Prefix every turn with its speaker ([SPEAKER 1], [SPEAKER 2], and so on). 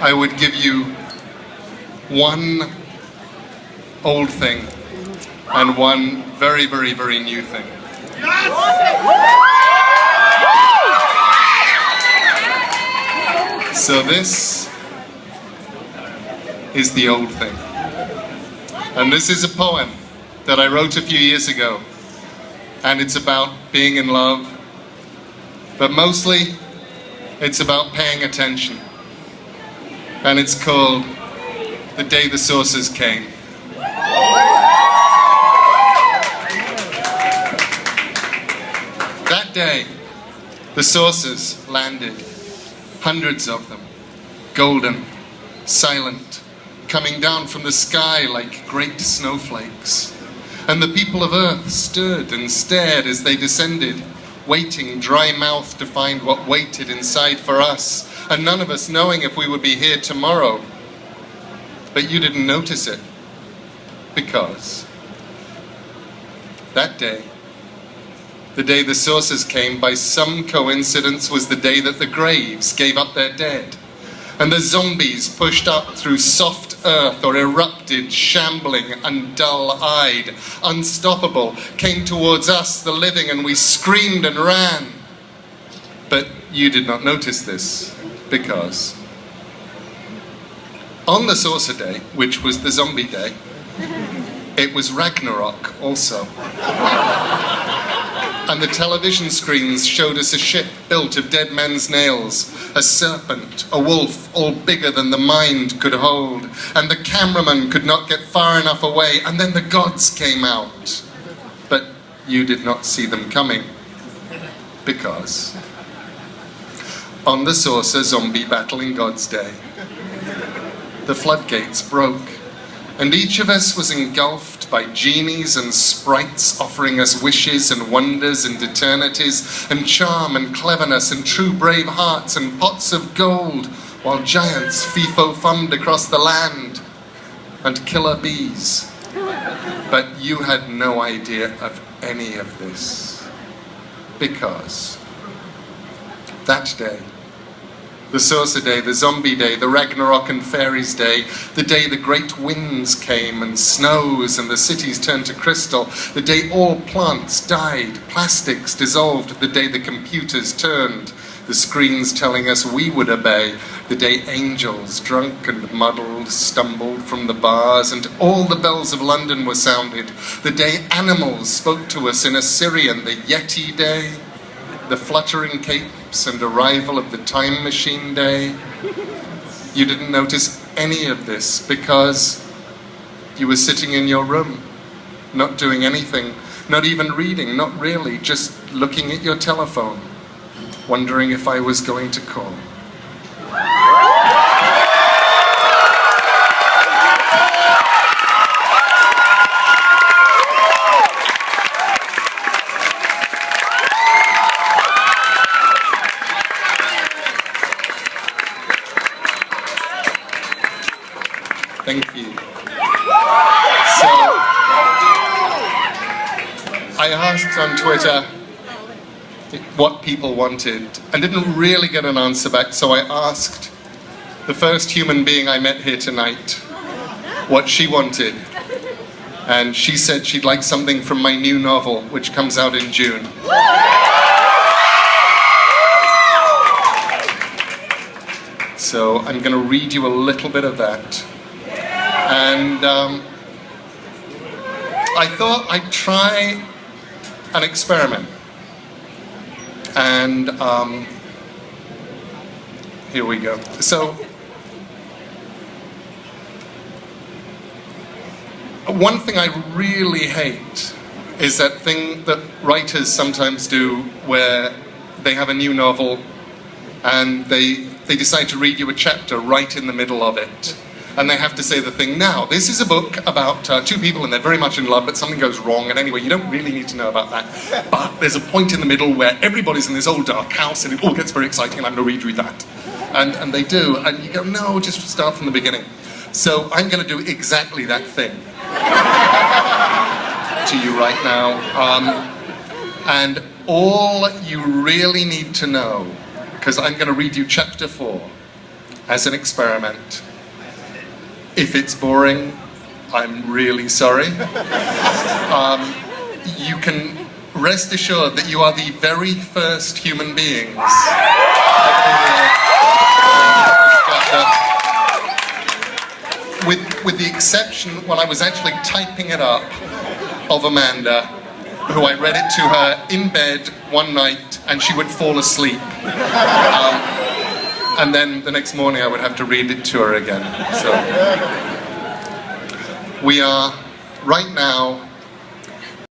[SPEAKER 1] I would give you one old thing and one very, very, very new thing. So this is the old thing. And this is a poem that I wrote a few years ago. And it's about being in love. But mostly, it's about paying attention. And it's called The Day the Saucers Came. That day, the saucers landed, hundreds of them, golden, silent, coming down from the sky like great snowflakes. And the people of Earth stood and stared as they descended, waiting dry-mouthed to find what waited inside for us, and none of us knowing if we would be here tomorrow. But you didn't notice it, because that day, the day the saucers came, by some coincidence, was the day that the graves gave up their dead, and the zombies pushed up through soft earth or erupted, shambling and dull-eyed, unstoppable, came towards us, the living, and we screamed and ran. But you did not notice this, because on the saucer day, which was the zombie day, it was Ragnarok also. And the television screens showed us a ship built of dead men's nails, a serpent, a wolf, all bigger than the mind could hold, and the cameraman could not get far enough away, and then the gods came out. But you did not see them coming, because on the saucer zombie battle in God's day, the floodgates broke, and each of us was engulfed by genies and sprites offering us wishes and wonders and eternities and charm and cleverness and true brave hearts and pots of gold, while giants fee-fo-fummed across the land and killer bees. But you had no idea of any of this, because that day, the saucer day, the zombie day, the Ragnarok and fairies day, the day the great winds came and snows and the cities turned to crystal, the day all plants died, plastics dissolved, the day the computers turned, the screens telling us we would obey, the day angels, drunk and muddled, stumbled from the bars and all the bells of London were sounded, the day animals spoke to us in Assyrian, the Yeti day, the fluttering capes and arrival of the time machine day. You didn't notice any of this because you were sitting in your room, not doing anything, not even reading, not really, just looking at your telephone, wondering if I was going to call. Thank you. So, I asked on Twitter what people wanted and didn't really get an answer back, so I asked the first human being I met here tonight what she wanted. And she said she'd like something from my new novel, which comes out in June. So I'm going to read you a little bit of that. And I thought I'd try an experiment. And here we go. So, one thing I really hate is that thing that writers sometimes do where they have a new novel and they decide to read you a chapter right in the middle of it. And they have to say the thing, now, this is a book about two people and they're very much in love, but something goes wrong, and anyway, you don't really need to know about that. But there's a point in the middle where everybody's in this old dark house and it all gets very exciting and I'm going to read you that. And they do, and you go, no, just start from the beginning. So I'm going to do exactly that thing to you right now. And all you really need to know, because I'm going to read you chapter 4, as an experiment. If it's boring, I'm really sorry. You can rest assured that you are the very first human beings with the exception, when I was actually typing it up, of Amanda, who I read it to her in bed one night and she would fall asleep. And then the next morning I would have to read it to her again. So we are right now